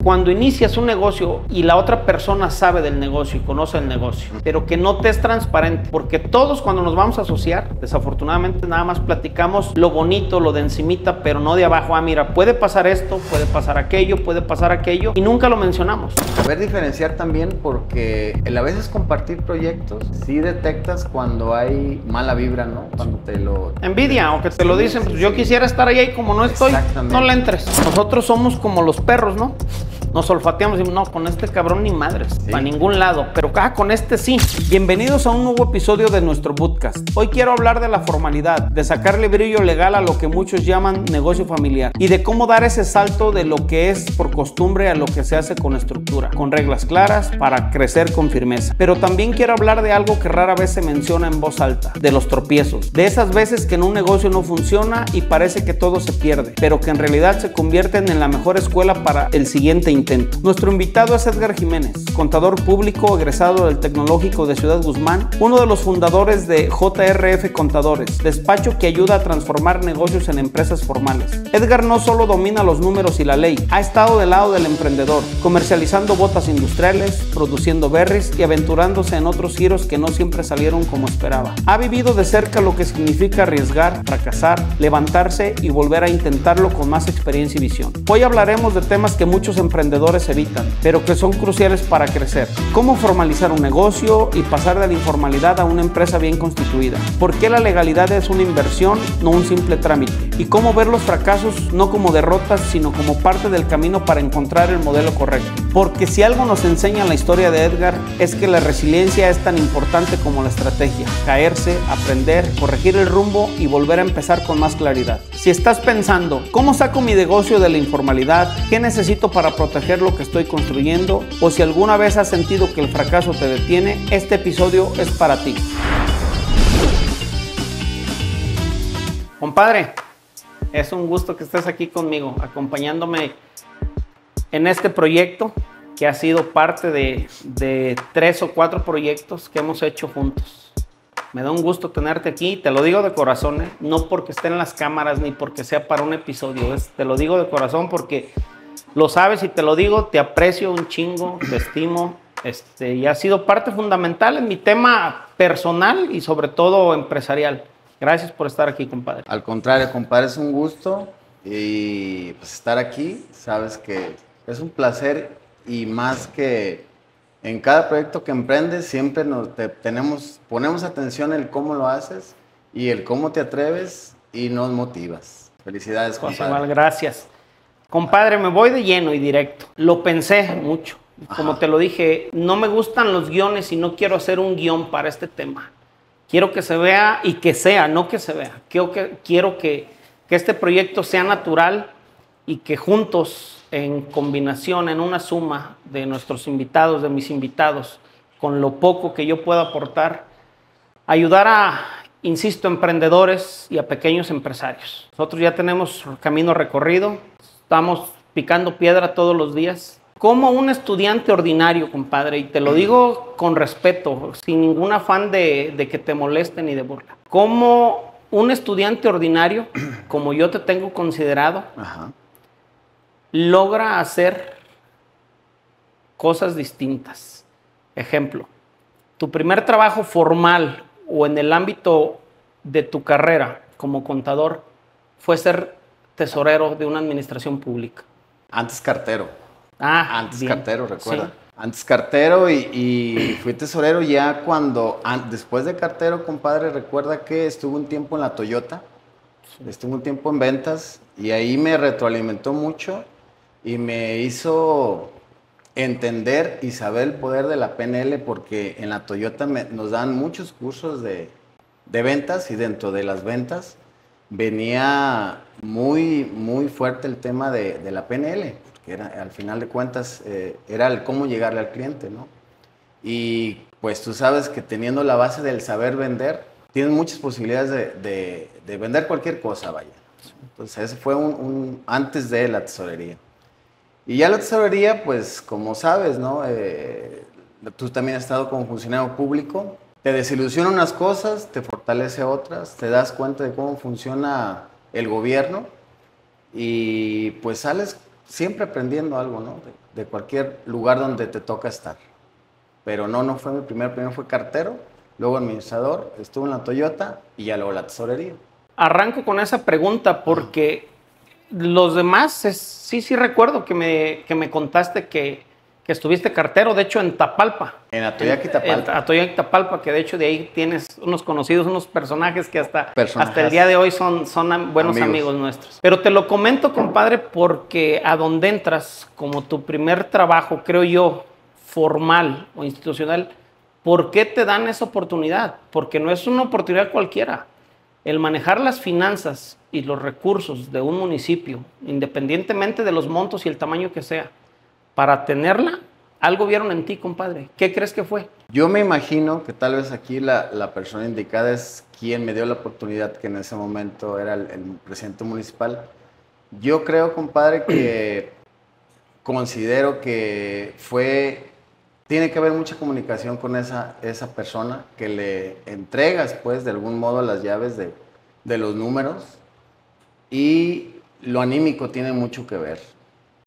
Cuando inicias un negocio y la otra persona sabe del negocio y conoce el negocio, pero que no te es transparente, porque todos cuando nos vamos a asociar, desafortunadamente nada más platicamos lo bonito, lo de encimita, pero no de abajo. Ah, mira, puede pasar esto, puede pasar aquello, y nunca lo mencionamos. Saber diferenciar también, porque a veces compartir proyectos, sí detectas cuando hay mala vibra, ¿no? Cuando te lo... Envidia, o que te lo dicen, pues yo quisiera estar ahí como no estoy, no le entres. Nosotros somos como los perros, ¿no? Nos olfateamos y decimos, no, con este cabrón ni madres, para ningún lado, pero con este sí. Bienvenidos a un nuevo episodio de nuestro podcast. Hoy quiero hablar de la formalidad, de sacarle brillo legal a lo que muchos llaman negocio familiar y de cómo dar ese salto de lo que es por costumbre a lo que se hace con estructura, con reglas claras para crecer con firmeza. Pero también quiero hablar de algo que rara vez se menciona en voz alta, de los tropiezos, de esas veces que en un negocio no funciona y parece que todo se pierde, pero que en realidad se convierten en la mejor escuela para el siguiente intento. Nuestro invitado es Edgar Jiménez, contador público egresado del Tecnológico de Ciudad Guzmán, uno de los fundadores de JRF Contadores, despacho que ayuda a transformar negocios en empresas formales. Edgar no solo domina los números y la ley, ha estado del lado del emprendedor, comercializando botas industriales, produciendo berries y aventurándose en otros giros que no siempre salieron como esperaba. Ha vivido de cerca lo que significa arriesgar, fracasar, levantarse y volver a intentarlo con más experiencia y visión. Hoy hablaremos de temas que muchos emprendedores evitan, pero que son cruciales para crecer. Cómo formalizar un negocio y pasar de la informalidad a una empresa bien constituida. Por qué la legalidad es una inversión, no un simple trámite. Y cómo ver los fracasos no como derrotas, sino como parte del camino para encontrar el modelo correcto. Porque si algo nos enseña la historia de Edgar, es que la resiliencia es tan importante como la estrategia. Caerse, aprender, corregir el rumbo y volver a empezar con más claridad. Si estás pensando, ¿cómo saco mi negocio de la informalidad? ¿Qué necesito para proteger lo que estoy construyendo? O si alguna vez has sentido que el fracaso te detiene, este episodio es para ti. Compadre, es un gusto que estés aquí conmigo, acompañándome en este proyecto que ha sido parte de 3 o 4 proyectos que hemos hecho juntos. Me da un gusto tenerte aquí, te lo digo de corazón, no porque esté en las cámaras ni porque sea para un episodio, te lo digo de corazón porque lo sabes y te lo digo, te aprecio un chingo, te estimo, y has sido parte fundamental en mi tema personal y sobre todo empresarial. Gracias por estar aquí, compadre. Al contrario, compadre, es un gusto y pues estar aquí, sabes que es un placer y más que en cada proyecto que emprendes siempre ponemos atención en cómo lo haces y el cómo te atreves y nos motivas. Felicidades, compadre. José, gracias. Compadre, me voy de lleno y directo. Lo pensé mucho. Como te lo dije, no me gustan los guiones y no quiero hacer un guión para este tema. Quiero que se vea y que sea, no que se vea. Quiero que este proyecto sea natural y que juntos, en combinación, en una suma de nuestros invitados, de mis invitados, con lo poco que yo pueda aportar, ayudar a, insisto, emprendedores y a pequeños empresarios. Nosotros ya tenemos camino recorrido, estamos picando piedra todos los días. Como un estudiante ordinario, compadre, y te lo digo con respeto, sin ningún afán de que te moleste ni de burla. Como un estudiante ordinario, como yo te tengo considerado, logra hacer cosas distintas. Ejemplo, tu primer trabajo formal o en el ámbito de tu carrera como contador fue ser tesorero de una administración pública. Antes cartero. Antes bien. Cartero, recuerda. Sí. Antes cartero y fui tesorero ya después de cartero, compadre, recuerda que estuve un tiempo en la Toyota, estuve un tiempo en ventas y ahí me retroalimentó mucho y me hizo entender y saber el poder de la PNL porque en la Toyota nos dan muchos cursos de ventas y dentro de las ventas venía muy, muy fuerte el tema de la PNL. Que al final de cuentas era el cómo llegarle al cliente, ¿no? Y pues tú sabes que teniendo la base del saber vender, tienes muchas posibilidades de vender cualquier cosa, vaya. Entonces ese fue antes de la tesorería. Y ya la tesorería, pues como sabes, ¿no? Tú también has estado como funcionario público, te desilusiona unas cosas, te fortalece otras, te das cuenta de cómo funciona el gobierno y pues sales siempre aprendiendo algo, ¿no? De cualquier lugar donde te toca estar. Pero no fue mi primero fue cartero, luego administrador, estuve en la Toyota y ya luego la tesorería. Arranco con esa pregunta porque los demás, sí recuerdo que me contaste que estuviste cartero, de hecho en Tapalpa. En Atoyac y Tapalpa. En Atoyac y Tapalpa, que de hecho de ahí tienes unos conocidos, unos personajes que hasta el día de hoy son buenos amigos nuestros. Pero te lo comento, compadre, porque a donde entras, como tu primer trabajo, creo yo, formal o institucional, ¿por qué te dan esa oportunidad? Porque no es una oportunidad cualquiera. El manejar las finanzas y los recursos de un municipio, independientemente de los montos y el tamaño que sea, para tenerla, algo vieron en ti, compadre. ¿Qué crees que fue? Yo me imagino que tal vez aquí la persona indicada es quien me dio la oportunidad, que en ese momento era el presidente municipal. Yo creo, compadre, que considero que tiene que haber mucha comunicación con esa persona, que le entregas, pues, de algún modo las llaves de los números, y lo anímico tiene mucho que ver.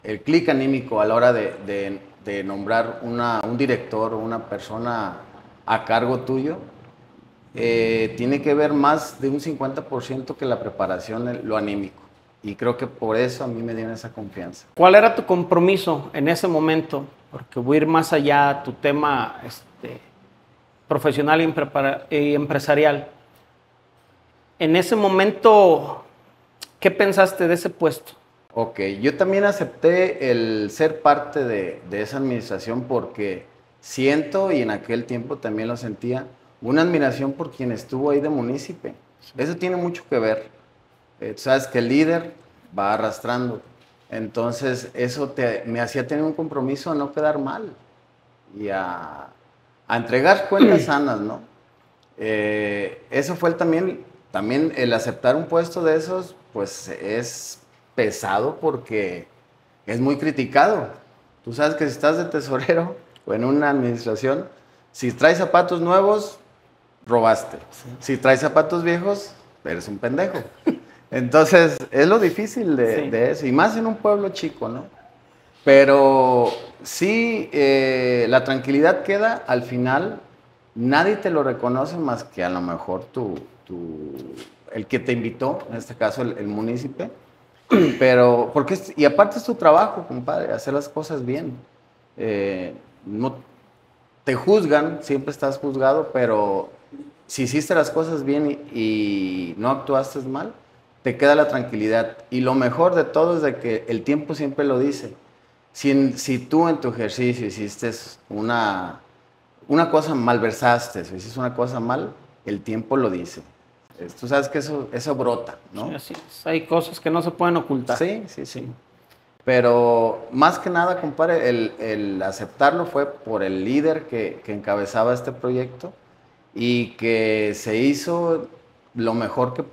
El clic anímico a la hora de nombrar un director o una persona a cargo tuyo, tiene que ver más de un 50% que la preparación, lo anímico. Y creo que por eso a mí me dieron esa confianza. ¿Cuál era tu compromiso en ese momento? Porque voy a ir más allá a tu tema profesional y empresarial. En ese momento, ¿qué pensaste de ese puesto? Ok, yo también acepté el ser parte de esa administración porque siento, y en aquel tiempo también lo sentía, una admiración por quien estuvo ahí de munícipe. Eso tiene mucho que ver. Tú sabes que el líder va arrastrando. Entonces, eso me hacía tener un compromiso a no quedar mal y a entregar cuentas sanas, ¿no? Eso fue también el aceptar un puesto de esos, pues es pesado porque es muy criticado. Tú sabes que si estás de tesorero o en una administración, si traes zapatos nuevos, robaste. Sí. Si traes zapatos viejos, eres un pendejo. Entonces, es lo difícil de eso, y más en un pueblo chico, ¿no? Pero sí, la tranquilidad queda al final, nadie te lo reconoce más que a lo mejor el que te invitó, en este caso el munícipe, pero, y aparte es tu trabajo, compadre, hacer las cosas bien. No te juzgan, siempre estás juzgado, pero si hiciste las cosas bien y no actuaste mal, te queda la tranquilidad. Y lo mejor de todo es de que el tiempo siempre lo dice. Si tú en tu ejercicio hiciste una cosa, malversaste, o hiciste una cosa mal, el tiempo lo dice. Tú sabes que eso brota, ¿no? Sí, así es. Hay cosas que no se pueden ocultar. Sí. Pero más que nada, compadre, el aceptarlo fue por el líder que encabezaba este proyecto y que se hizo lo mejor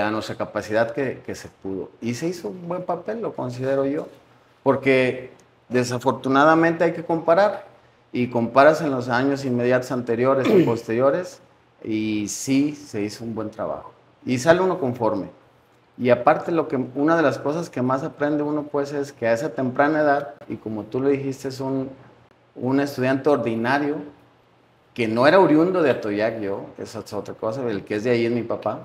a nuestra capacidad que se pudo. Y se hizo un buen papel, lo considero yo, porque desafortunadamente hay que comparar, y comparas en los años inmediatos anteriores o posteriores, y sí se hizo un buen trabajo. Y sale uno conforme. Y aparte, una de las cosas que más aprende uno, pues, es que a esa temprana edad, y como tú lo dijiste, es un estudiante ordinario, que no era oriundo de Atoyac, esa es otra cosa, el que es de ahí es mi papá.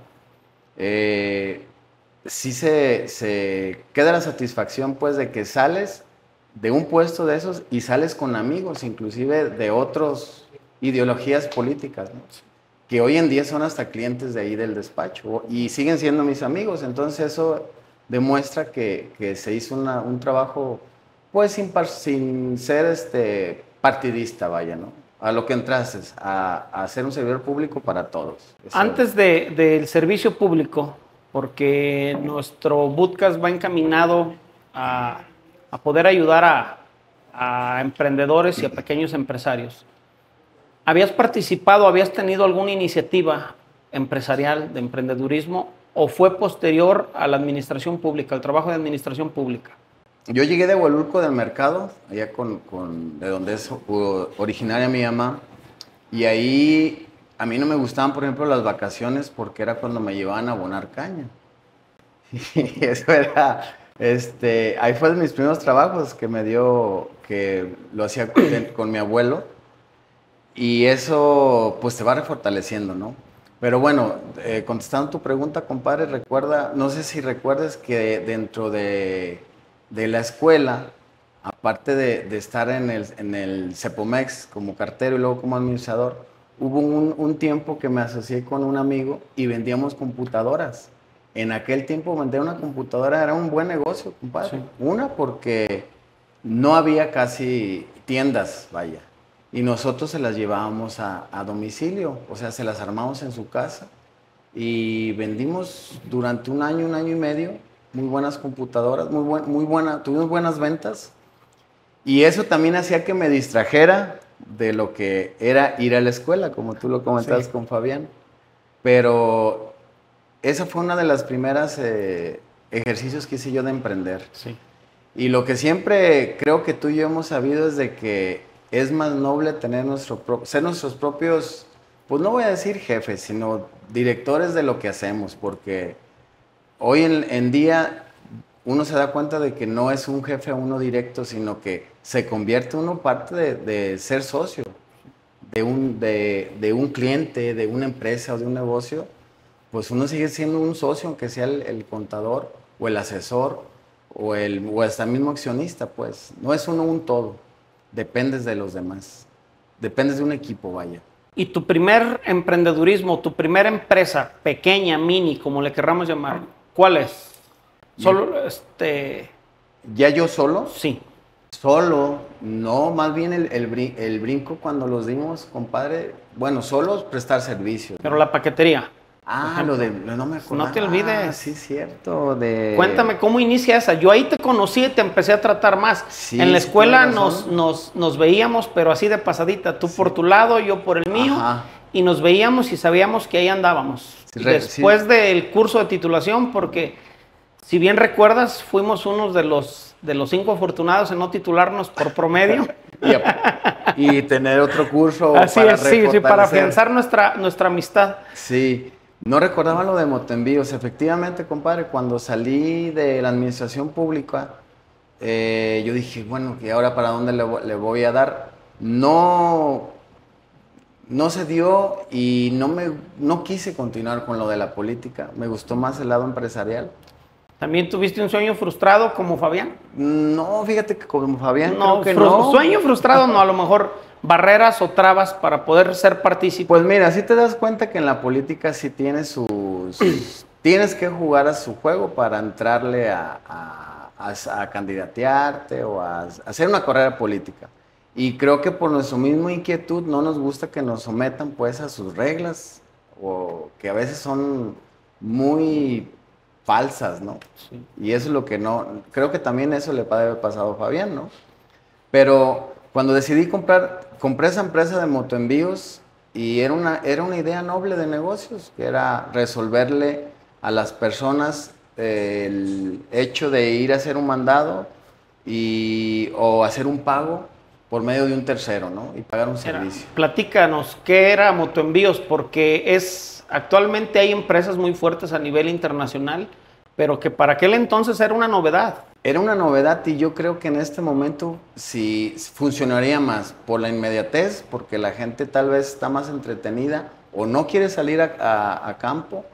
Sí se queda la satisfacción, pues, de que sales de un puesto de esos y sales con amigos, inclusive de otras ideologías políticas, ¿no? Que hoy en día son hasta clientes de ahí del despacho y siguen siendo mis amigos. Entonces eso demuestra que se hizo un trabajo, pues, sin ser partidista, vaya, ¿no? A lo que entraste, a ser un servidor público para todos. Antes del servicio público, porque nuestro podcast va encaminado a poder ayudar a emprendedores y a pequeños empresarios. ¿Habías participado, habías tenido alguna iniciativa empresarial de emprendedurismo o fue posterior a la administración pública, al trabajo de administración pública? Yo llegué de Hualulco del Mercado, allá de donde es originaria mi mamá, y ahí a mí no me gustaban, por ejemplo, las vacaciones porque era cuando me llevaban a abonar caña. Y eso era Ahí fue de mis primeros trabajos que me dio, que lo hacía con mi abuelo. Y eso, pues, te va refortaleciendo, ¿no? Pero bueno, contestando tu pregunta, compadre, recuerda, no sé si recuerdas que dentro de la escuela, aparte de estar en el Cepomex como cartero y luego como administrador, hubo un tiempo que me asocié con un amigo y vendíamos computadoras. En aquel tiempo vender una computadora era un buen negocio, compadre. Sí. Una, porque no había casi tiendas, vaya. Y nosotros se las llevábamos a domicilio, o sea, se las armamos en su casa. Y vendimos durante un año y medio, muy buenas computadoras, tuvimos buenas ventas. Y eso también hacía que me distrajera de lo que era ir a la escuela, como tú lo comentabas, sí, con Fabián. Pero esa fue una de las primeras ejercicios que hice yo de emprender. Sí. Y lo que siempre creo que tú y yo hemos sabido es de que es más noble tener ser nuestros propios, pues no voy a decir jefes, sino directores de lo que hacemos, porque hoy en día uno se da cuenta de que no es un jefe uno directo, sino que se convierte uno parte de ser socio de un cliente, de una empresa o de un negocio. Pues uno sigue siendo un socio, aunque sea el contador o el asesor o hasta el mismo accionista, pues no es uno un todo. Dependes de los demás. Dependes de un equipo, vaya. ¿Y tu primer emprendedurismo, tu primera empresa, pequeña, mini, como le querramos llamar, cuál es? ¿Solo, ¿Ya yo solo? Sí. Solo, no, más bien el brinco cuando los dimos, compadre, bueno, solo prestar servicios. Pero ¿no? La paquetería. Ah, no me acuerdo. No te olvides. Ah, sí, cierto. Cuéntame, ¿cómo inicia esa? Yo ahí te conocí y te empecé a tratar más. Sí, en la escuela nos veíamos, pero así de pasadita. Tú por tu lado, yo por el mío. Ajá. Y nos veíamos y sabíamos que ahí andábamos. Sí, después del curso de titulación, porque si bien recuerdas, fuimos unos de los 5 afortunados en no titularnos por promedio. y tener otro curso así para sí, para afianzar nuestra amistad. Sí. No recordaba lo de Motoenvíos. Efectivamente, compadre, cuando salí de la administración pública, yo dije, bueno, ¿y ahora para dónde le voy a dar? No se dio y no quise continuar con lo de la política. Me gustó más el lado empresarial. ¿También tuviste un sueño frustrado como Fabián? No, fíjate que como Fabián creo que no. Sueño frustrado no, a lo mejor barreras o trabas para poder ser partícipe. Pues mira, sí te das cuenta que en la política sí tiene tienes que jugar a su juego para entrarle a candidatearte o a hacer una carrera política. Y creo que por nuestra misma inquietud no nos gusta que nos sometan pues a sus reglas o que a veces son muy falsas, ¿no? Sí. Y eso es lo que no, creo que también eso le puede haber pasado a Fabián, ¿no? Pero cuando decidí compré esa empresa de motoenvíos y era una idea noble de negocios, que era resolverle a las personas el hecho de ir a hacer un mandado o hacer un pago por medio de un tercero, ¿no? Y pagar un servicio. Platícanos, ¿qué era Motoenvíos? Porque actualmente hay empresas muy fuertes a nivel internacional, pero que para aquel entonces era una novedad. Era una novedad y yo creo que en este momento sí funcionaría más por la inmediatez, porque la gente tal vez está más entretenida o no quiere salir a campo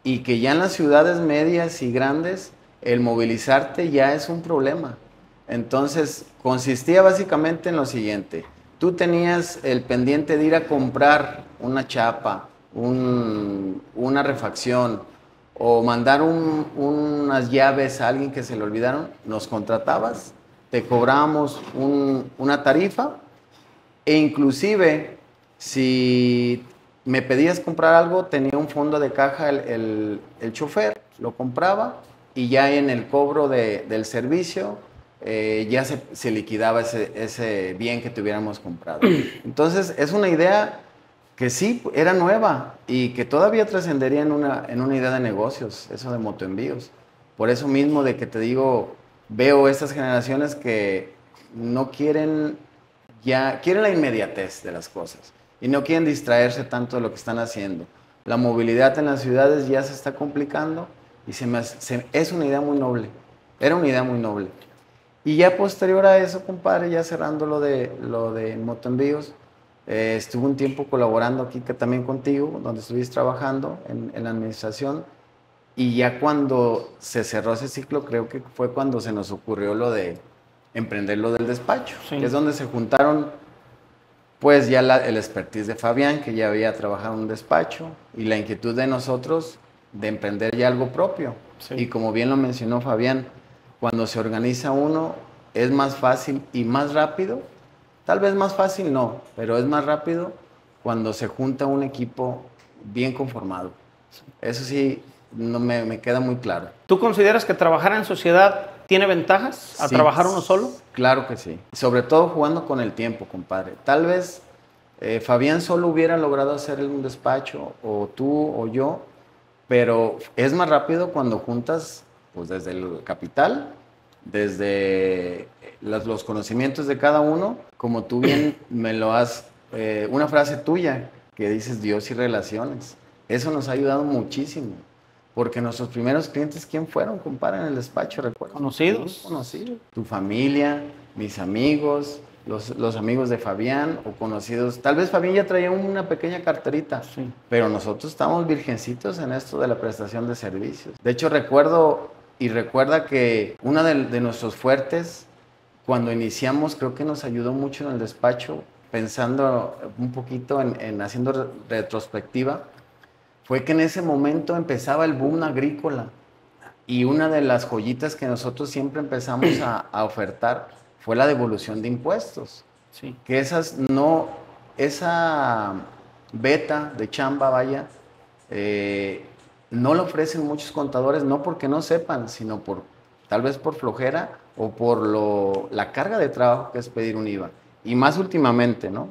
y que ya en las ciudades medias y grandes el movilizarte ya es un problema. Entonces consistía básicamente en lo siguiente: tú tenías el pendiente de ir a comprar una chapa, una refacción, o mandar unas llaves a alguien que se le olvidaron, nos contratabas, te cobrábamos una tarifa e inclusive si me pedías comprar algo, tenía un fondo de caja el chofer, lo compraba y ya en el cobro del servicio ya se liquidaba ese bien que tuviéramos comprado. Entonces es una idea que sí, era nueva y que todavía trascendería en una idea de negocios, eso de motoenvíos. Por eso mismo de que te digo, veo estas generaciones que no quieren la inmediatez de las cosas y no quieren distraerse tanto de lo que están haciendo. La movilidad en las ciudades ya se está complicando y es una idea muy noble. Era una idea muy noble. Y ya posterior a eso, compadre, ya cerrando lo de Motoenvíos, estuve un tiempo colaborando aquí también contigo, donde estuviste trabajando en la administración. Y ya cuando se cerró ese ciclo, creo que fue cuando se nos ocurrió lo de emprender lo del despacho, Sí. que es donde se juntaron pues ya el expertise de Fabián, que ya había trabajado en un despacho, y la inquietud de nosotros de emprender ya algo propio. Sí. Y como bien lo mencionó Fabián, cuando se organiza uno es más fácil y más rápido, tal vez más fácil no, pero es más rápido cuando se junta un equipo bien conformado. Eso sí, no me queda muy claro. ¿Tú consideras que trabajar en sociedad tiene ventajas a Sí, trabajar uno solo? Claro que sí. Sobre todo jugando con el tiempo, compadre. Tal vez Fabián solo hubiera logrado hacer un despacho, o tú o yo, pero es más rápido cuando juntas pues, desde el capital, desde los conocimientos de cada uno, como tú bien me lo has... una frase tuya que dices Dios y relaciones. Eso nos ha ayudado muchísimo. Porque nuestros primeros clientes, ¿quién fueron, compadre, en el despacho? ¿Recuerdas? Conocidos. Conocidos. Tu familia, mis amigos, los amigos de Fabián o conocidos. Tal vez Fabián ya traía una pequeña carterita, Sí. pero nosotros estamos virgencitos en esto de la prestación de servicios. De hecho, recuerda que uno de nuestros fuertes, cuando iniciamos, creo que nos ayudó mucho en el despacho, pensando un poquito en haciendo retrospectiva, fue que en ese momento empezaba el boom agrícola y una de las joyitas que nosotros siempre empezamos a ofertar fue la devolución de impuestos. Sí. Que esa beta de chamba, vaya, no lo ofrecen muchos contadores, no porque no sepan, sino tal vez por flojera o por la carga de trabajo que es pedir un IVA. Y más últimamente, ¿no?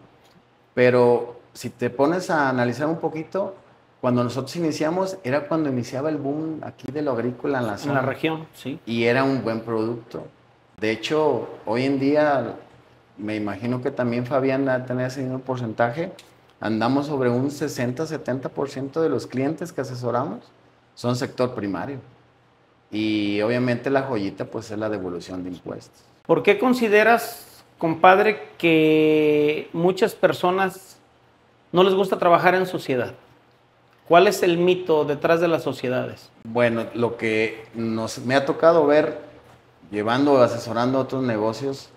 Pero si te pones a analizar un poquito, cuando nosotros iniciamos, era cuando iniciaba el boom aquí de lo agrícola en la zona. En la región, sí. Y era un buen producto. De hecho, hoy en día, me imagino que también Fabián va a tener ese mismo porcentaje. Andamos sobre un 60-70% de los clientes que asesoramos son sector primario. Y obviamente la joyita pues es la devolución de impuestos. ¿Por qué consideras, compadre, que muchas personas no les gusta trabajar en sociedad? ¿Cuál es el mito detrás de las sociedades? Bueno, lo que me ha tocado ver, asesorando otros negocios,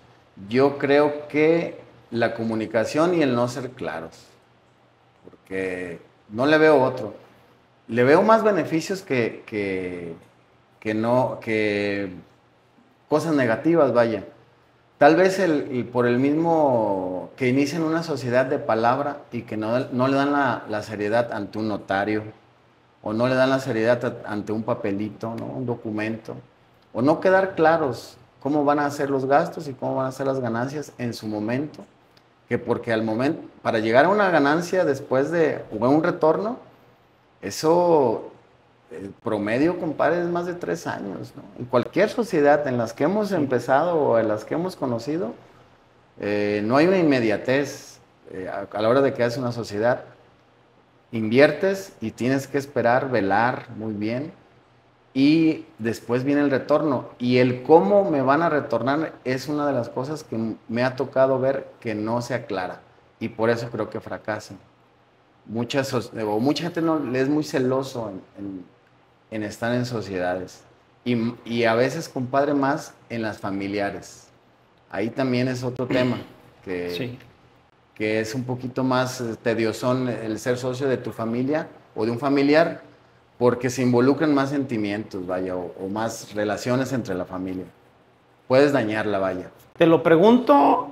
yo creo que la comunicación y el no ser claros, porque no le veo otro. Le veo más beneficios que cosas negativas, vaya. Tal vez por el mismo que inician una sociedad de palabra y que no le dan la seriedad ante un notario, o no le dan la seriedad ante un papelito, ¿no? Un documento, o no quedar claros cómo van a ser los gastos y cómo van a ser las ganancias en su momento, que porque al momento, para llegar a una ganancia después o a un retorno, eso... El promedio, compadre, es más de 3 años, ¿no? En cualquier sociedad en las que hemos empezado o en las que hemos conocido, no hay una inmediatez a la hora de que haces una sociedad. Inviertes y tienes que esperar, velar muy bien y después viene el retorno. Y el cómo me van a retornar es una de las cosas que me ha tocado ver que no se aclara y por eso creo que fracasan. Mucha gente le es muy celoso en estar en sociedades y a veces, compadre, más en las familiares. Ahí también es otro tema que es un poquito más tediosón el ser socio de tu familia o de un familiar porque se involucran más sentimientos, vaya, o más relaciones entre la familia. Puedes dañarla, vaya. Te lo pregunto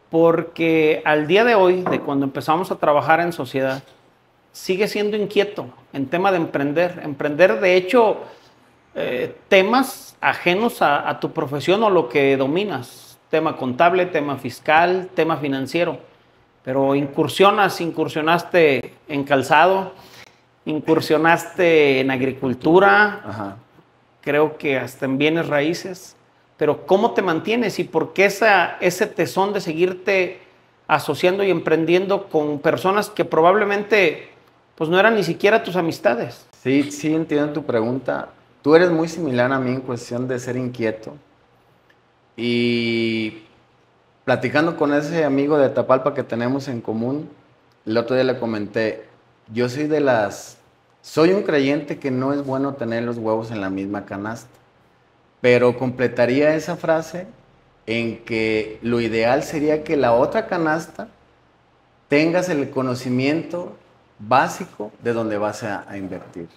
porque al día de hoy, de cuando empezamos a trabajar en sociedad, sigue siendo inquieto en tema de emprender. Emprender, de hecho, temas ajenos a tu profesión o lo que dominas. Tema contable, tema fiscal, tema financiero. Pero incursionaste en calzado, incursionaste en agricultura, Ajá. Creo que hasta en bienes raíces. Pero ¿cómo te mantienes y por qué ese tesón de seguirte asociando y emprendiendo con personas que probablemente pues no eran ni siquiera tus amistades? Sí, entiendo tu pregunta. tú eres muy similar a mí en cuestión de ser inquieto. Y platicando con ese amigo de Tapalpa que tenemos en común, el otro día le comenté, yo soy un creyente que no es bueno tener los huevos en la misma canasta, pero completaría esa frase en que lo ideal sería que la otra canasta tengas el conocimiento básico de donde vas a invertir.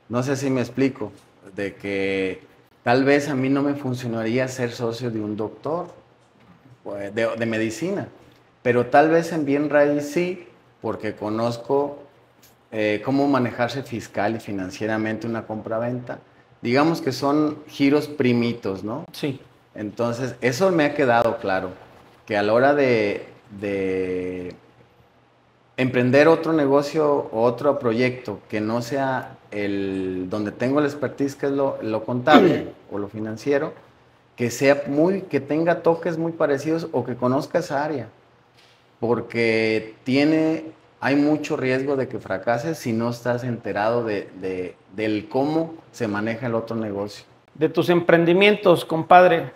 No sé si me explico, de que tal vez a mí no me funcionaría ser socio de un doctor de medicina, pero tal vez en bien raíz sí, porque conozco cómo manejarse fiscal y financieramente una compraventa. Digamos que son giros primitos, ¿no? Sí. Entonces, eso me ha quedado claro, que a la hora de emprender otro negocio o otro proyecto que no sea el donde tengo el expertise, que es lo contable o lo financiero, que tenga toques muy parecidos o que conozca esa área, porque hay mucho riesgo de que fracases si no estás enterado del cómo se maneja el otro negocio. De tus emprendimientos, compadre,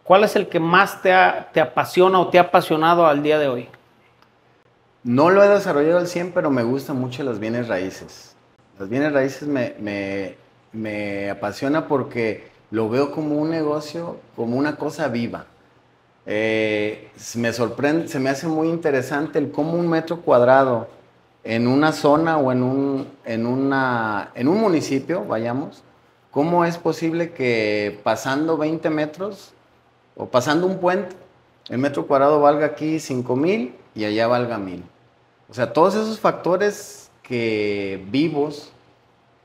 ¿cuál es el que más te apasiona o te ha apasionado al día de hoy? No lo he desarrollado al 100, pero me gustan mucho los bienes raíces. Los bienes raíces me apasiona porque lo veo como un negocio, como una cosa viva. Me sorprende, se me hace muy interesante el cómo un metro cuadrado en una zona o en un municipio, vayamos, cómo es posible que pasando 20 metros o pasando un puente, el metro cuadrado valga aquí 5,000 y allá valga 1,000. O sea, todos esos factores vivos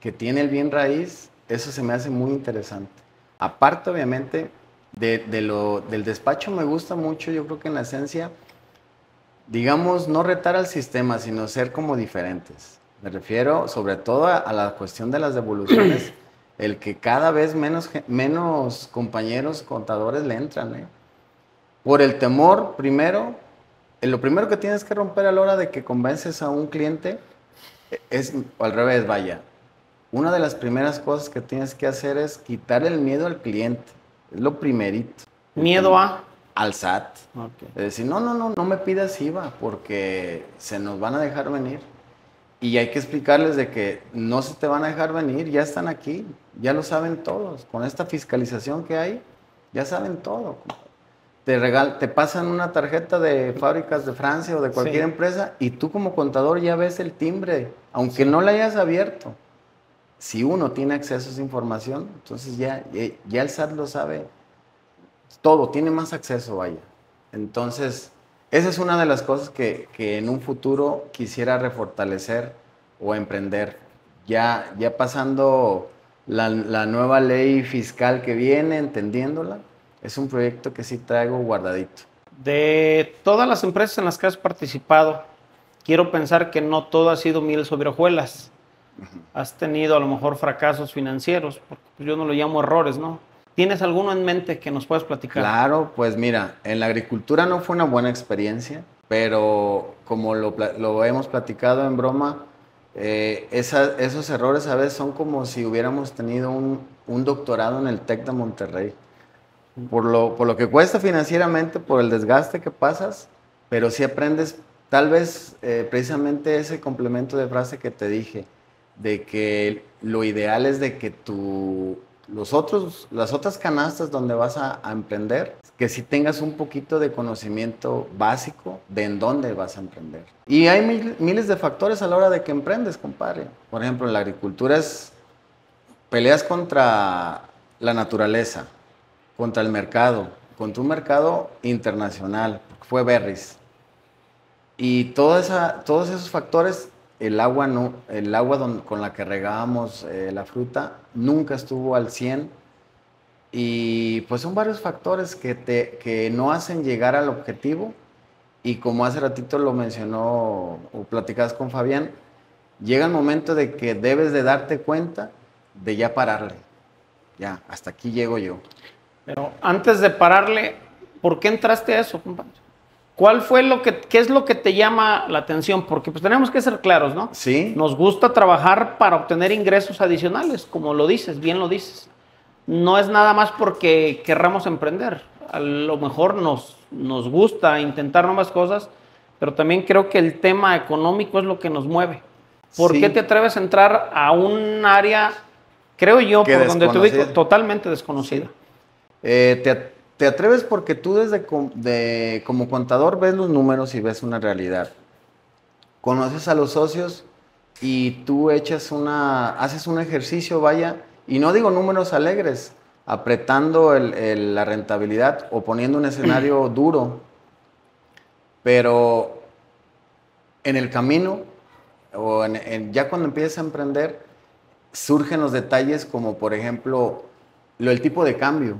que tiene el bien raíz, eso se me hace muy interesante. Aparte, obviamente, del despacho me gusta mucho, yo creo que en la esencia, digamos, no retar al sistema, sino ser como diferentes. Me refiero sobre todo a la cuestión de las devoluciones, el que cada vez menos compañeros contadores le entran, ¿eh? Por el temor, primero, lo primero que tienes que romper a la hora de que convences a un cliente o al revés, vaya. Una de las primeras cosas que tienes que hacer es quitar el miedo al cliente. Es lo primerito. ¿Miedo a? Al SAT. Okay. Es decir, no me pidas IVA porque se nos van a dejar venir. Y hay que explicarles de que no se te van a dejar venir, ya están aquí, ya lo saben todos. Con esta fiscalización que hay, ya saben todo. Te pasan una tarjeta de Fábricas de Francia o de cualquier empresa y tú como contador ya ves el timbre, aunque no la hayas abierto. Si uno tiene acceso a esa información, entonces ya el SAT lo sabe todo, tiene más acceso, vaya. Entonces, esa es una de las cosas que en un futuro quisiera refortalecer o emprender. Ya pasando la nueva ley fiscal que viene, entendiéndola, es un proyecto que sí traigo guardadito. De todas las empresas en las que has participado, quiero pensar que no todo ha sido miel sobre hojuelas. Has tenido a lo mejor fracasos financieros, porque yo no lo llamo errores, ¿no? ¿Tienes alguno en mente que nos puedas platicar? Claro, pues mira, en la agricultura no fue una buena experiencia, pero como lo hemos platicado en broma, esos errores a veces son como si hubiéramos tenido un doctorado en el TEC de Monterrey. Por lo que cuesta financieramente, por el desgaste que pasas, pero sí aprendes, tal vez precisamente ese complemento de frase que te dije, de que lo ideal es de que las otras canastas donde vas a emprender, que sí tengas un poquito de conocimiento básico de en dónde vas a emprender. Y hay miles de factores a la hora de que emprendes, compadre. Por ejemplo, en la agricultura peleas contra la naturaleza, contra el mercado, contra un mercado internacional, fue berries. Y todos esos factores, el agua con la que regábamos la fruta nunca estuvo al 100. Y pues son varios factores que no hacen llegar al objetivo. Y como hace ratito lo mencionó o platicabas con Fabián, llega el momento de que debes de darte cuenta de ya pararle. Ya, hasta aquí llego yo. Pero antes de pararle, ¿por qué entraste a eso, compadre? ¿Qué es lo que te llama la atención? Porque pues tenemos que ser claros, ¿no? Sí. Nos gusta trabajar para obtener ingresos adicionales, como lo dices, bien lo dices. No es nada más porque querramos emprender. A lo mejor nos gusta intentar nuevas cosas, pero también creo que el tema económico es lo que nos mueve. ¿Por qué te atreves a entrar a un área, creo yo, por donde te ubico, totalmente desconocida? Te atreves porque tú como contador ves los números y ves una realidad. Conoces a los socios y tú haces un ejercicio, vaya, y no digo números alegres, apretando la rentabilidad o poniendo un escenario duro, pero en el camino o ya cuando empiezas a emprender surgen los detalles como por ejemplo el tipo de cambio.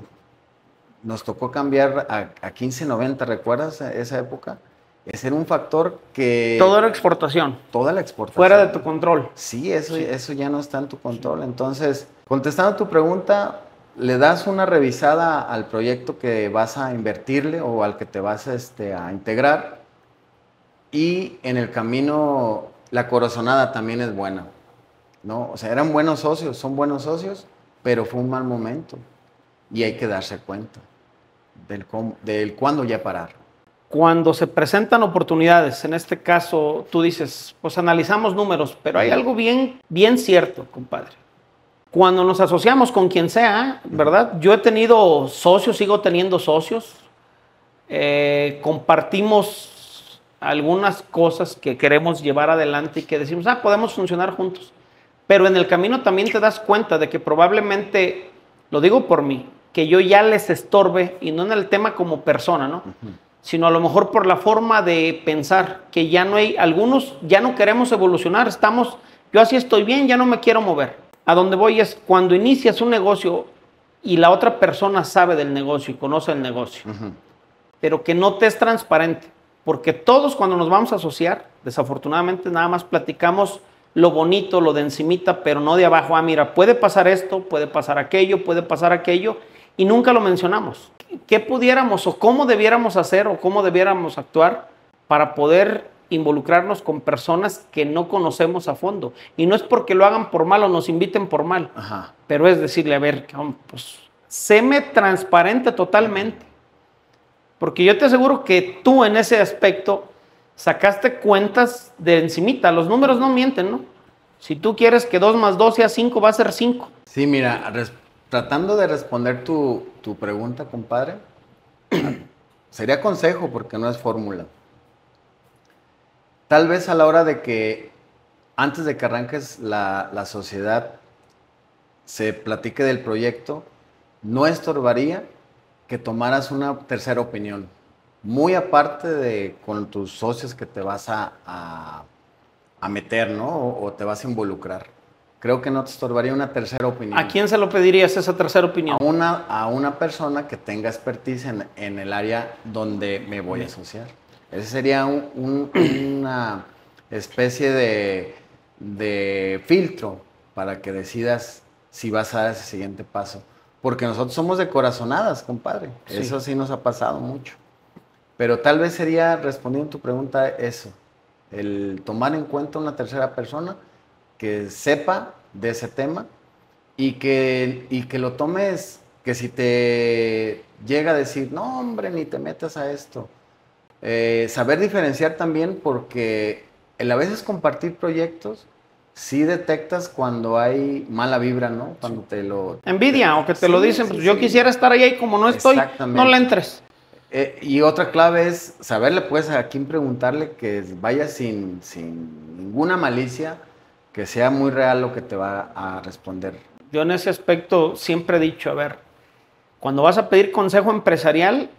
Nos tocó cambiar a 15.90, ¿recuerdas esa época? Ese era un factor que... Todo era exportación. Toda la exportación. Fuera de tu control. Sí, eso ya no está en tu control. Entonces, contestando tu pregunta, le das una revisada al proyecto que vas a invertirle o al que te vas a integrar. Y en el camino, la corazonada también es buena, ¿no? O sea, eran buenos socios, son buenos socios, pero fue un mal momento. Y hay que darse cuenta del cuándo ya parar. Cuando se presentan oportunidades, en este caso tú dices, pues analizamos números, pero hay algo bien cierto, compadre. Cuando nos asociamos con quien sea, ¿verdad? Yo he tenido socios, sigo teniendo socios, compartimos algunas cosas que queremos llevar adelante y que decimos, podemos funcionar juntos. Pero en el camino también te das cuenta de que probablemente, lo digo por mí, que yo ya les estorbe, y no en el tema como persona, ¿no? Sino a lo mejor por la forma de pensar, que ya no hay, algunos ya no queremos evolucionar, yo así estoy bien, ya no me quiero mover. A donde voy es, cuando inicias un negocio y la otra persona sabe del negocio y conoce el negocio, pero que no te es transparente, porque todos cuando nos vamos a asociar, desafortunadamente nada más platicamos lo bonito, lo de encimita, pero no de abajo. Mira, puede pasar esto, puede pasar aquello, y nunca lo mencionamos. ¿Qué pudiéramos o cómo debiéramos hacer o cómo debiéramos actuar para poder involucrarnos con personas que no conocemos a fondo? Y no es porque lo hagan por mal o nos inviten por mal, pero es decirle, a ver, pues, séme transparente totalmente. Porque yo te aseguro que tú en ese aspecto sacaste cuentas de encimita. Los números no mienten, ¿no? Si tú quieres que 2 más 2 sea 5, va a ser 5. Sí, mira, tratando de responder tu pregunta, compadre, sería consejo porque no es fórmula. Tal vez a la hora de que, antes de que arranques la sociedad, se platique del proyecto, no estorbaría que tomaras una tercera opinión. Muy aparte con tus socios que te vas a meter, ¿no? O te vas a involucrar. Creo que no te estorbaría una tercera opinión. ¿A quién se lo pedirías esa tercera opinión? A una persona que tenga expertise en el área donde me voy a asociar. Ese sería una especie de filtro para que decidas si vas a dar ese siguiente paso. Porque nosotros somos de corazonadas, compadre. Sí. Eso sí nos ha pasado mucho. Pero tal vez sería, respondiendo a tu pregunta, eso. El tomar en cuenta una tercera persona que sepa de ese tema y que lo tomes, que si te llega a decir, no hombre, ni te metas a esto. Saber diferenciar también, porque a veces compartir proyectos, sí detectas cuando hay mala vibra, ¿no? Cuando te lo... Envidia, o que te lo dicen, pues yo quisiera estar ahí y como no estoy, no le entres. Y otra clave es saberle, pues, a quién preguntarle, que vaya sin ninguna malicia, que sea muy real lo que te va a responder. Yo en ese aspecto siempre he dicho, a ver, cuando vas a pedir consejo empresarial,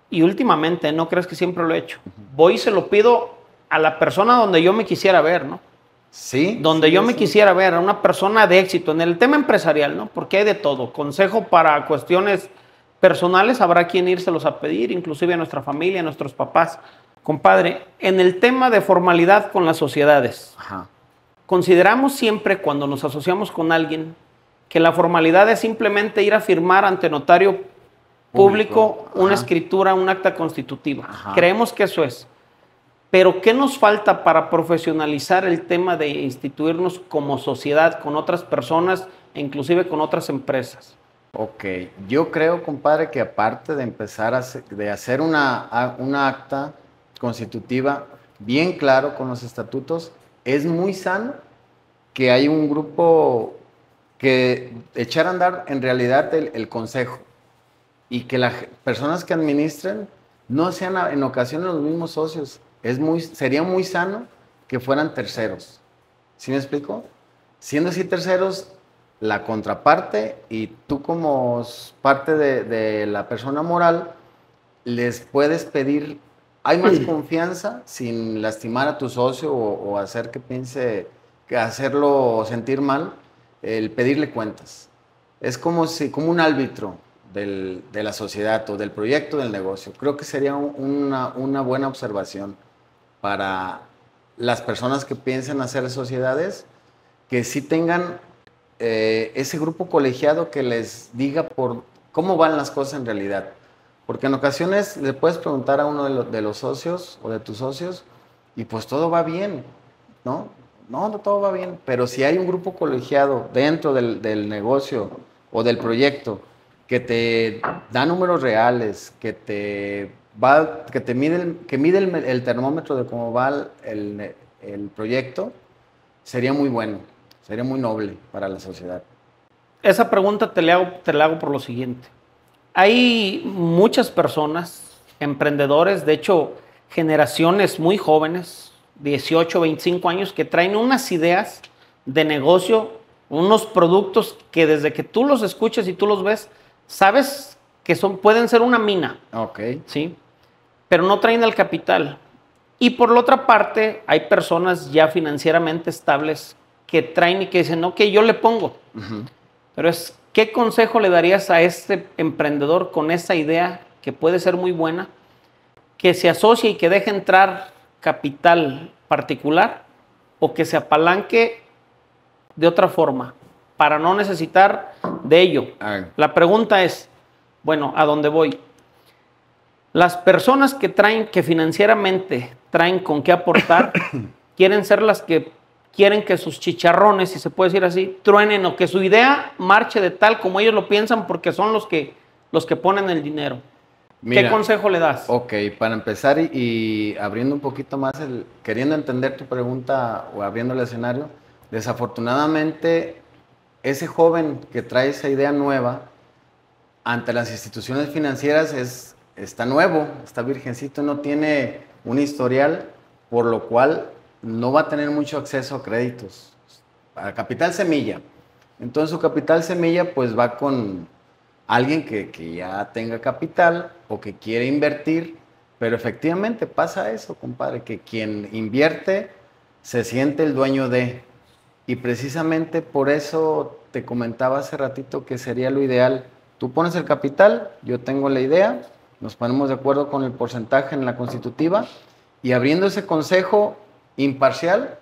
y últimamente, no crees que siempre lo he hecho, voy y se lo pido a la persona donde yo me quisiera ver, ¿no? Sí. Donde yo me quisiera ver, a una persona de éxito en el tema empresarial, ¿no? Porque hay de todo. Consejo para cuestiones personales, habrá quien írselos a pedir, inclusive a nuestra familia, a nuestros papás. Compadre, en el tema de formalidad con las sociedades, consideramos siempre cuando nos asociamos con alguien que la formalidad es simplemente ir a firmar ante notario público, una Ajá. escritura, un acta constitutiva. Ajá. Creemos que eso es. Pero ¿qué nos falta para profesionalizar el tema de instituirnos como sociedad con otras personas e inclusive con otras empresas? Ok, yo creo, compadre, que aparte de empezar de hacer una acta constitutiva bien claro con los estatutos, es muy sano que hay un grupo que echar a andar en realidad el consejo y que las personas que administren no sean en ocasiones los mismos socios. Sería muy sano que fueran terceros. ¿Sí me explico? Siendo así terceros, la contraparte y tú como parte de la persona moral, les puedes pedir, hay más confianza sin lastimar a tu socio o hacer que piense, que hacerlo sentir mal, el pedirle cuentas. Es como un árbitro de la sociedad o del proyecto del negocio. Creo que sería una buena observación para las personas que piensen hacer sociedades, que sí tengan ese grupo colegiado que les diga por cómo van las cosas en realidad. Porque en ocasiones le puedes preguntar a uno de los socios o de tus socios y pues todo va bien, ¿no? No todo va bien, pero si hay un grupo colegiado dentro del negocio o del proyecto que te da números reales, que mide el termómetro de cómo va el proyecto, sería muy bueno, sería muy noble para la sociedad. Esa pregunta te la hago por lo siguiente. Hay muchas personas, emprendedores, de hecho, generaciones muy jóvenes, 18, 25 años, que traen unas ideas de negocio, unos productos que desde que tú los escuchas y tú los ves, sabes que pueden ser una mina. Ok. ¿Sí? Pero no traen el capital. Y por la otra parte, hay personas ya financieramente estables que traen y que dicen, ok, yo le pongo. Uh-huh. Pero ¿qué consejo le darías a este emprendedor con esa idea que puede ser muy buena, que se asocie y que deje entrar capital particular o que se apalanque de otra forma para no necesitar de ello? La pregunta es, bueno, ¿a dónde voy? Las personas que financieramente traen con qué aportar, quieren ser las que quieren que sus chicharrones, si se puede decir así, truenen o que su idea marche de tal como ellos lo piensan porque son los que ponen el dinero. Mira, ¿qué consejo le das? Ok, para empezar y abriendo un poquito más, queriendo entender tu pregunta o abriendo el escenario, desafortunadamente ese joven que trae esa idea nueva ante las instituciones financieras está nuevo, está virgencito, no tiene un historial, por lo cual no va a tener mucho acceso a créditos, a capital semilla. Entonces su capital semilla pues va con alguien que ya tenga capital o que quiere invertir, pero efectivamente pasa eso, compadre, que quien invierte se siente el dueño de. Y precisamente por eso te comentaba hace ratito que sería lo ideal. Tú pones el capital, yo tengo la idea, nos ponemos de acuerdo con el porcentaje en la constitutiva y abriendo ese consejo imparcial,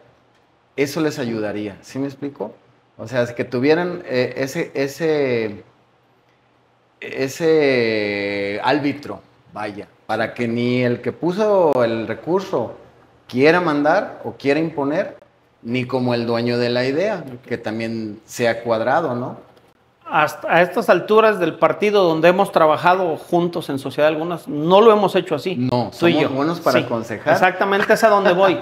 eso les ayudaría. ¿Sí me explico? O sea, que tuvieran ese árbitro, vaya, para que ni el que puso el recurso quiera mandar o quiera imponer, ni como el dueño de la idea, que también sea cuadrado, ¿no? Hasta a estas alturas del partido donde hemos trabajado juntos en sociedad algunas, no lo hemos hecho así. No, somos buenos para aconsejar. Exactamente, es a donde voy.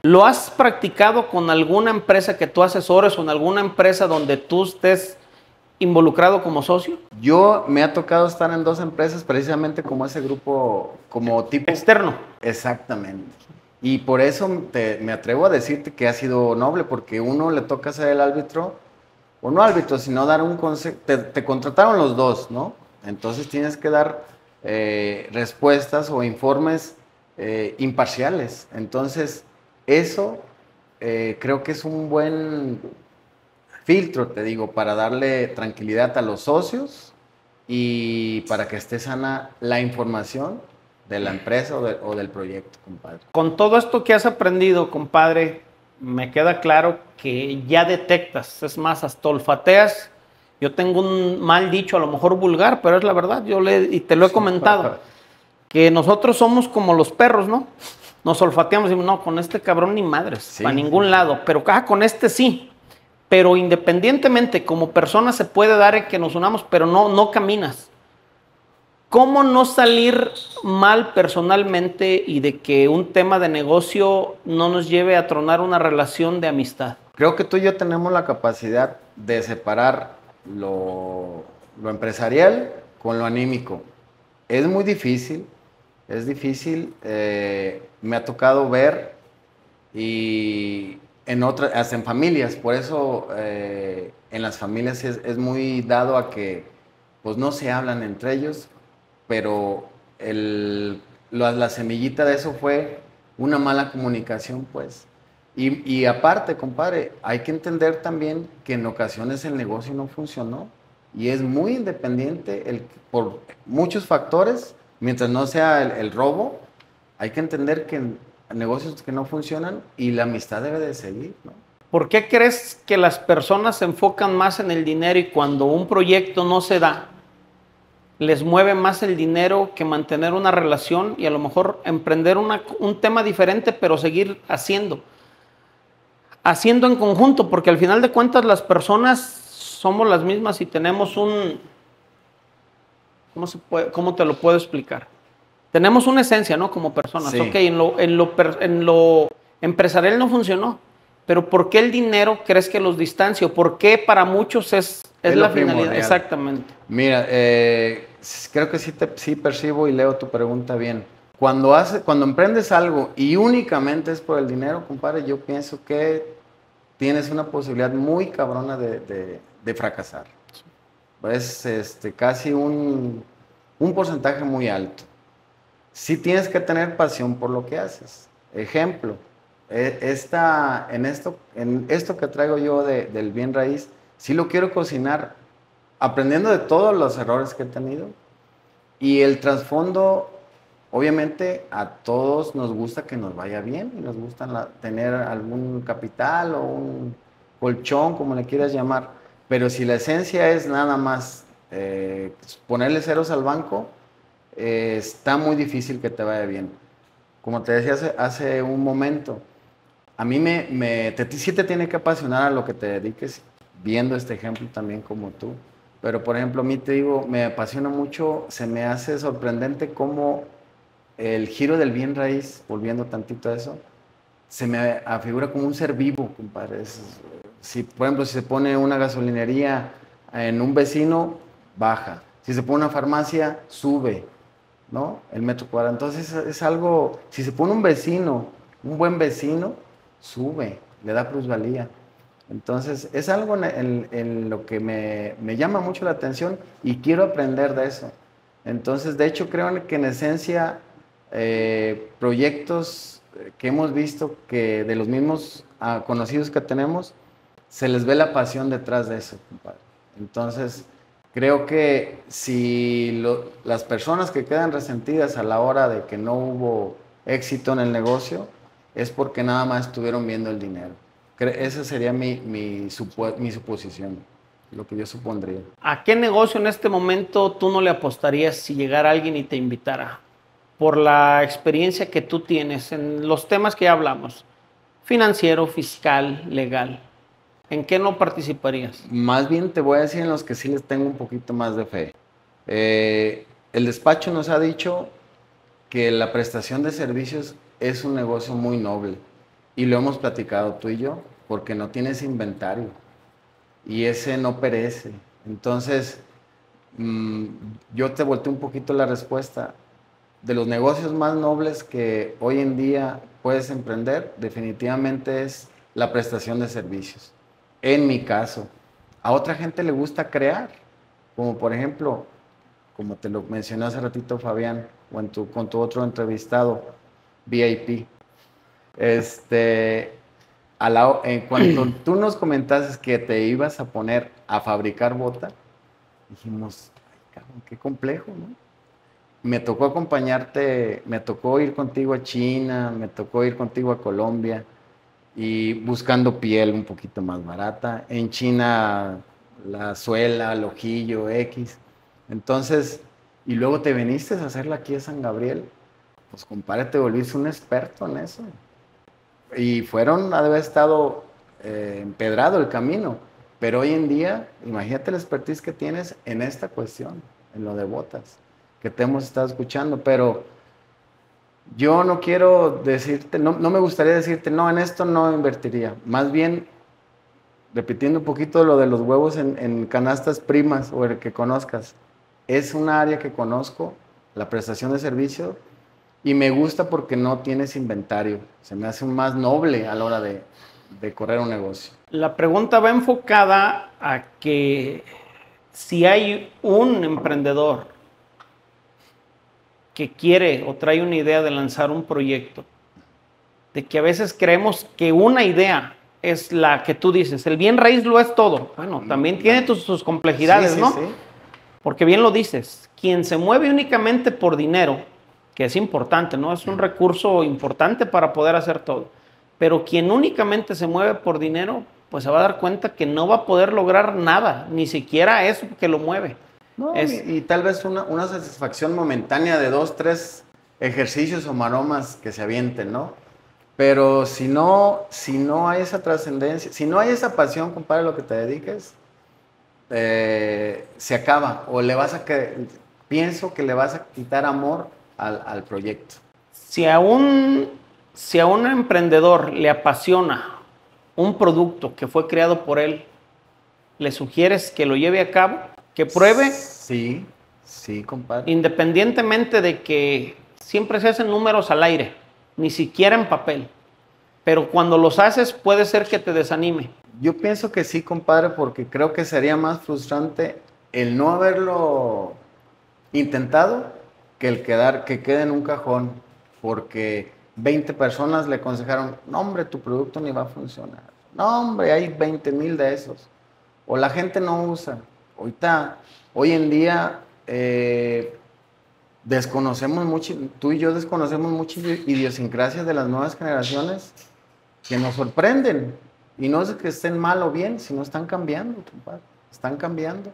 ¿Lo has practicado con alguna empresa que tú asesores o en alguna empresa donde tú estés involucrado como socio? Yo me ha tocado estar en 2 empresas precisamente como ese grupo, como tipo... externo. Exactamente. Y por eso me atrevo a decirte que ha sido noble, porque uno le toca ser el árbitro, o no árbitro, sino dar un consejo. Te contrataron los 2, ¿no? Entonces tienes que dar respuestas o informes imparciales. Entonces, eso creo que es un buen filtro, te digo, para darle tranquilidad a los socios y para que esté sana la información de la empresa o del proyecto, compadre. Con todo esto que has aprendido, compadre, me queda claro que ya detectas, es más, hasta olfateas Yo tengo un mal dicho, a lo mejor vulgar, pero es la verdad, y te lo he comentado, que nosotros somos como los perros, ¿no? Nos olfateamos y decimos, no, con este cabrón ni madres, Sí. para ningún lado, pero con este sí. Pero independientemente, como persona se puede dar en que nos unamos, pero no caminas. ¿Cómo no salir mal personalmente y de que un tema de negocio no nos lleve a tronar una relación de amistad? Creo que tú y yo tenemos la capacidad de separar lo empresarial con lo anímico. Es muy difícil, es difícil. Me ha tocado ver y hasta en familias. Por eso en las familias es muy dado a que pues no se hablan entre ellos, pero la semillita de eso fue una mala comunicación, pues. Y aparte, compadre, hay que entender también que en ocasiones el negocio no funcionó y es muy independiente por muchos factores, mientras no sea el robo, hay que entender que negocios que no funcionan y la amistad debe de seguir, ¿no? ¿Por qué crees que las personas se enfocan más en el dinero y cuando un proyecto no se da, les mueve más el dinero que mantener una relación y a lo mejor emprender un tema diferente, pero seguir haciendo en conjunto? Porque al final de cuentas las personas somos las mismas y tenemos ¿cómo te lo puedo explicar? Tenemos una esencia, ¿no? Como personas. Sí. Ok, en lo empresarial no funcionó, pero ¿por qué el dinero crees que los distancia? ¿Por qué para muchos es la finalidad? Primordial. Exactamente. Mira, creo que sí percibo y leo tu pregunta bien. Cuando emprendes algo y únicamente es por el dinero, compadre, yo pienso que tienes una posibilidad muy cabrona de fracasar. Es casi un porcentaje muy alto. Sí tienes que tener pasión por lo que haces. Ejemplo, en esto que traigo yo del bien raíz, sí lo quiero cocinar aprendiendo de todos los errores que he tenido. Y el trasfondo, obviamente, a todos nos gusta que nos vaya bien y nos gusta tener algún capital o un colchón, como le quieras llamar. Pero si la esencia es nada más ponerle ceros al banco, está muy difícil que te vaya bien. Como te decía hace un momento, a mí sí te tiene que apasionar a lo que te dediques, viendo este ejemplo también como tú. Pero, por ejemplo, a mí te digo, me apasiona mucho, se me hace sorprendente cómo el giro del bien raíz, volviendo tantito a eso, se me afigura como un ser vivo, compadre. Por ejemplo, si se pone una gasolinería en un vecino, baja. Si se pone una farmacia, sube, ¿no? El metro cuadrado. Entonces es algo, si se pone un buen vecino, sube, le da plusvalía. Entonces es algo en lo que me llama mucho la atención y quiero aprender de eso. Entonces, de hecho, creo que en esencia proyectos que hemos visto que de los mismos conocidos que tenemos, se les ve la pasión detrás de eso, compadre. Entonces, creo que si las personas que quedan resentidas a la hora de que no hubo éxito en el negocio, es porque nada más estuvieron viendo el dinero. Esa sería mi suposición, lo que yo supondría. ¿A qué negocio en este momento tú no le apostarías si llegara alguien y te invitara? Por la experiencia que tú tienes en los temas que ya hablamos, financiero, fiscal, legal. ¿En qué no participarías? Más bien te voy a decir en los que sí les tengo un poquito más de fe. El despacho nos ha dicho que la prestación de servicios es un negocio muy noble. Y lo hemos platicado tú y yo, porque no tienes inventario. Y ese no perece. Entonces, yo te volteé un poquito la respuesta. De los negocios más nobles que hoy en día puedes emprender, definitivamente es la prestación de servicios. En mi caso, a otra gente le gusta crear, como por ejemplo, como te lo mencioné hace ratito Fabián, o con tu otro entrevistado, VIP. Cuando tú nos comentaste que te ibas a poner a fabricar bota, dijimos, ay, cabrón, qué complejo, ¿no? Me tocó acompañarte, me tocó ir contigo a China, me tocó ir contigo a Colombia y buscando piel un poquito más barata. En China la suela, el ojillo, X. Entonces, y luego te viniste a hacerla aquí a San Gabriel, pues compadre, te volviste un experto en eso. Y fueron, ha de haber estado empedrado el camino, pero hoy en día, imagínate la expertise que tienes en esta cuestión, en lo de botas, que te hemos estado escuchando, pero yo no quiero decirte, no me gustaría decirte, no, en esto no invertiría, más bien, repitiendo un poquito lo de los huevos en canastas primas o el que conozcas, es un área que conozco, la prestación de servicio, y me gusta porque no tienes inventario. Se me hace más noble a la hora de correr un negocio. La pregunta va enfocada a que si hay un emprendedor que quiere o trae una idea de lanzar un proyecto, de que a veces creemos que una idea es la que tú dices, el bien raíz lo es todo. Bueno, también tiene sus complejidades, sí, ¿no? Sí. Porque bien lo dices, quien se mueve únicamente por dinero, que es importante, ¿no? Es un recurso importante para poder hacer todo. Pero quien únicamente se mueve por dinero, pues se va a dar cuenta que no va a poder lograr nada, ni siquiera eso que lo mueve. No, y tal vez una satisfacción momentánea de 2, 3 ejercicios o maromas que se avienten, ¿no? Pero si no hay esa trascendencia, si no hay esa pasión, compadre, a lo que te dediques, se acaba. O pienso que le vas a quitar amor al proyecto. Si a un emprendedor le apasiona un producto que fue creado por él, ¿le sugieres que lo lleve a cabo? ¿Que pruebe? Sí, compadre. Independientemente de que siempre se hacen números al aire, ni siquiera en papel. Pero cuando los haces puede ser que te desanime. Yo pienso que sí, compadre, porque creo que sería más frustrante el no haberlo intentado que el que quede en un cajón, porque 20 personas le aconsejaron, no hombre, tu producto ni va a funcionar. No hombre, hay 20,000 de esos. O la gente no usa. Hoy en día desconocemos mucho, tú y yo desconocemos muchas idiosincrasias de las nuevas generaciones que nos sorprenden. Y no es que estén mal o bien, sino están cambiando, compadre. Están cambiando.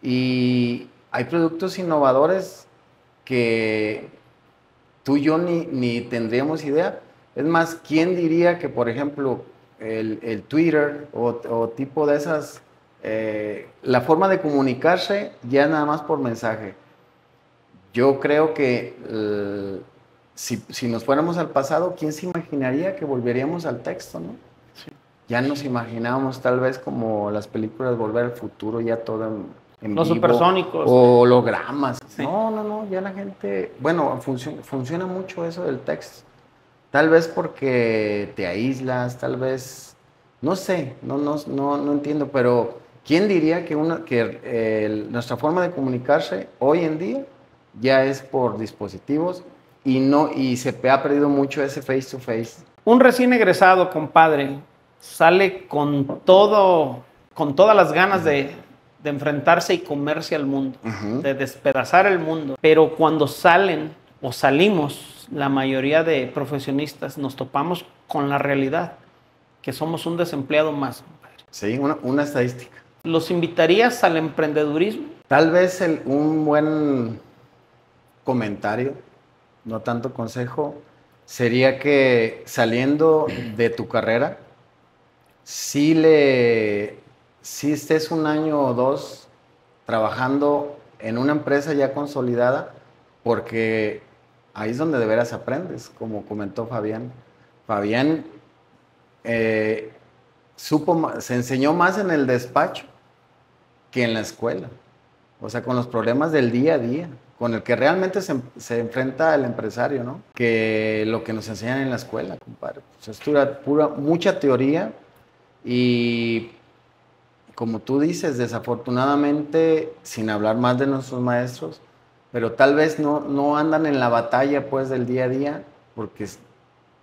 Y hay productos innovadores que tú y yo ni tendríamos idea. Es más, ¿quién diría que, por ejemplo, el Twitter o tipo de esas, la forma de comunicarse ya nada más por mensaje? Yo creo que si nos fuéramos al pasado, ¿quién se imaginaría que volveríamos al texto, no? Sí. Ya nos imaginábamos tal vez como las películas Volver al Futuro, ya todo en los vivo, supersónicos. o hologramas. Sí. No, ya la gente, bueno, funciona mucho eso del texto. Tal vez porque te aíslas, tal vez, no sé, no entiendo, pero ¿quién diría que nuestra forma de comunicarse hoy en día ya es por dispositivos y se ha perdido mucho ese face to face? Un recién egresado, compadre, sale con todas las ganas de enfrentarse y comerse al mundo, de despedazar el mundo. Pero cuando salen o salimos, la mayoría de profesionistas nos topamos con la realidad, que somos un desempleado más, compadre. Sí, una estadística. ¿Los invitarías al emprendedurismo? Tal vez un buen comentario, no tanto consejo, sería que saliendo de tu carrera, si estés 1 año o 2 trabajando en una empresa ya consolidada, porque ahí es donde de veras aprendes, como comentó Fabián. Fabián se enseñó más en el despacho que en la escuela, o sea, con los problemas del día a día, con el que realmente se enfrenta el empresario, ¿no? Que lo que nos enseñan en la escuela, compadre. Pues es mucha teoría y, como tú dices, desafortunadamente, sin hablar más de nuestros maestros, pero tal vez no andan en la batalla, pues, del día a día, porque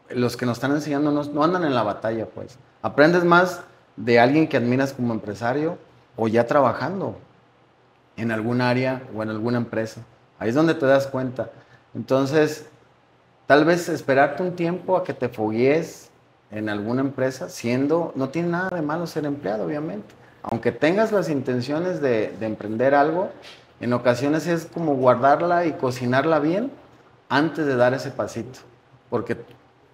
los que nos están enseñando no andan en la batalla, pues. Aprendes más de alguien que admiras como empresario o ya trabajando en algún área o en alguna empresa. Ahí es donde te das cuenta. Entonces, tal vez esperarte un tiempo a que te foguees en alguna empresa, no tiene nada de malo ser empleado, obviamente. Aunque tengas las intenciones de emprender algo, en ocasiones es como guardarla y cocinarla bien antes de dar ese pasito. Porque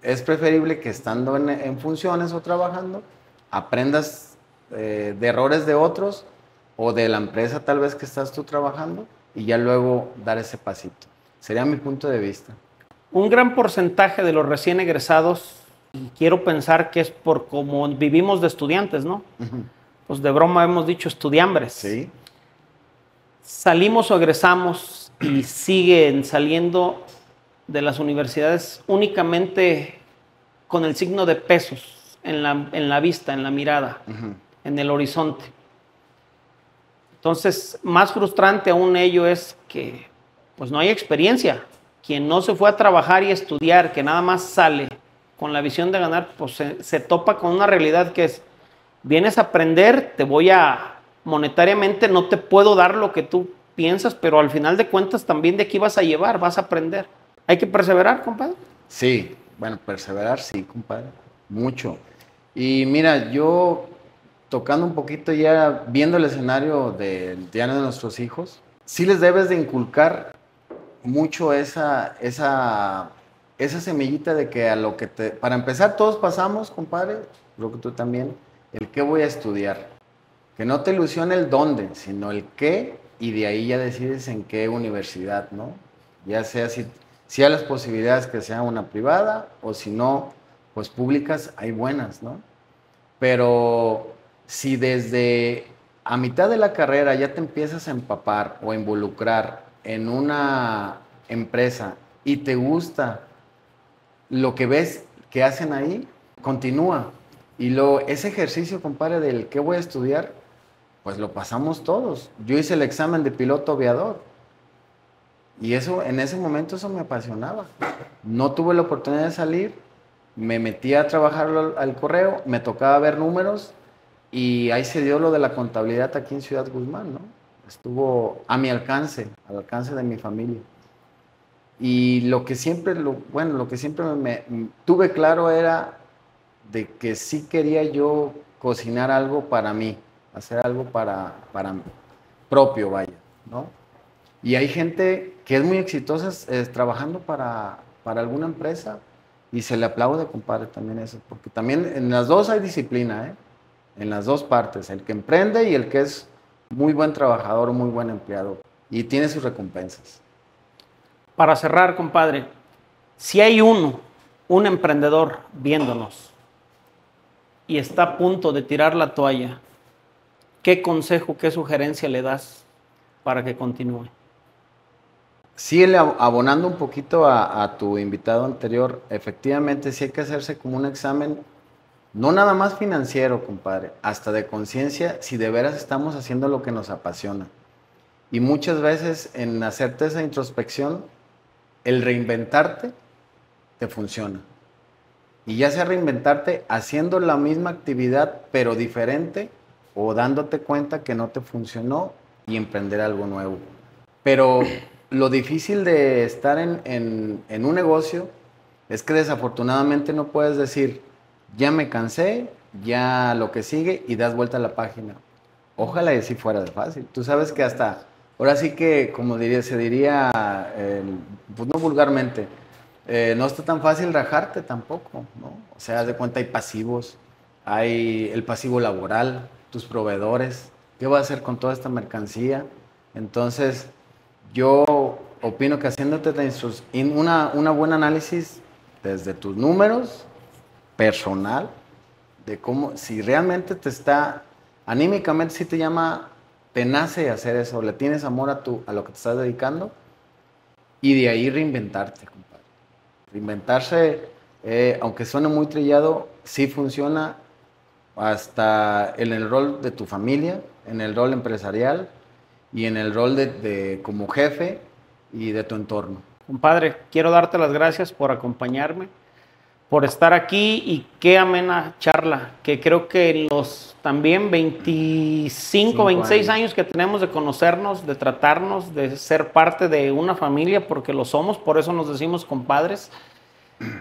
es preferible que estando en funciones o trabajando, aprendas de errores de otros o de la empresa tal vez que estás tú trabajando y ya luego dar ese pasito. Sería mi punto de vista. Un gran porcentaje de los recién egresados, y quiero pensar que es por cómo vivimos de estudiantes, ¿no? Pues de broma hemos dicho estudiambres. Sí. Salimos o egresamos y siguen saliendo de las universidades únicamente con el signo de pesos en la vista, en la mirada, en el horizonte. Entonces, más frustrante aún ello es que pues no hay experiencia. Quien no se fue a trabajar y estudiar, que nada más sale con la visión de ganar, pues se topa con una realidad que es, vienes a aprender, monetariamente no te puedo dar lo que tú piensas, pero al final de cuentas también de aquí vas a llevar, vas a aprender. Hay que perseverar, compadre. Sí, bueno, perseverar, sí, compadre, mucho. Y mira, yo tocando un poquito ya, viendo el escenario del Día de nuestros hijos, sí les debes de inculcar mucho esa semillita de que a lo que para empezar todos pasamos, compadre, creo que tú también, el qué voy a estudiar. Que no te ilusione el dónde, sino el qué, y de ahí ya decides en qué universidad, ¿no? Ya sea si hay las posibilidades que sea una privada, o si no, pues públicas hay buenas, ¿no? Pero si desde a mitad de la carrera ya te empiezas a empapar o a involucrar en una empresa y te gusta lo que ves que hacen ahí, continúa. Y ese ejercicio, compadre, del qué voy a estudiar, pues lo pasamos todos. Yo hice el examen de piloto aviador y eso, en ese momento eso me apasionaba. No tuve la oportunidad de salir, me metí a trabajar al correo, me tocaba ver números y ahí se dio lo de la contabilidad aquí en Ciudad Guzmán, ¿no? Estuvo a mi alcance, al alcance de mi familia. Y lo que siempre me tuve claro era de que sí quería yo cocinar algo para mí, hacer algo para propio, vaya, ¿no? Y hay gente que es muy exitosa trabajando para alguna empresa y se le aplaude, compadre, también eso, porque también en las dos hay disciplina, ¿eh? En las dos partes, el que emprende y el que es muy buen trabajador, muy buen empleado, y tiene sus recompensas. Para cerrar, compadre, si hay un emprendedor viéndonos y está a punto de tirar la toalla, ¿qué consejo, qué sugerencia le das para que continúe? Sí, abonando un poquito a tu invitado anterior, efectivamente sí hay que hacerse como un examen, no nada más financiero, compadre, hasta de conciencia, si de veras estamos haciendo lo que nos apasiona. Y muchas veces en hacerte esa introspección, el reinventarte te funciona. Y ya sea reinventarte haciendo la misma actividad pero diferente o dándote cuenta que no te funcionó y emprender algo nuevo. Pero lo difícil de estar en un negocio es que desafortunadamente no puedes decir, ya me cansé, ya lo que sigue y das vuelta a la página. Ojalá y así fuera de fácil. Tú sabes que hasta, ahora sí que, como se diría, pues no vulgarmente, no está tan fácil rajarte tampoco, ¿no? O sea, haz de cuenta, hay pasivos, hay el pasivo laboral, tus proveedores, ¿qué vas a hacer con toda esta mercancía? Entonces, yo opino que haciéndote una buena análisis desde tus números, personal, de cómo, si realmente te está, anímicamente si te llama, te nace hacer eso, le tienes amor a lo que te estás dedicando, y de ahí reinventarte, compadre. Reinventarse, aunque suene muy trillado, sí funciona hasta en el rol de tu familia, en el rol empresarial y en el rol de como jefe y de tu entorno. Compadre, quiero darte las gracias por acompañarme, por estar aquí, y qué amena charla, que creo que en los también 25, 26 años que tenemos de conocernos, de tratarnos, de ser parte de una familia, porque lo somos, por eso nos decimos compadres,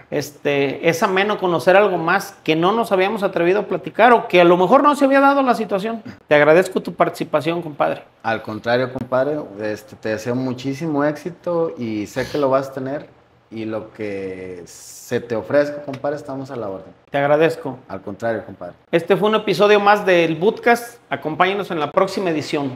Es ameno conocer algo más que no nos habíamos atrevido a platicar o que a lo mejor no se había dado la situación. Te agradezco tu participación, compadre. Al contrario, compadre, te deseo muchísimo éxito y sé que lo vas a tener. Y lo que se te ofrezca, compadre, estamos a la orden. Te agradezco. Al contrario, compadre. Este fue un episodio más del Bootcast. Acompáñenos en la próxima edición.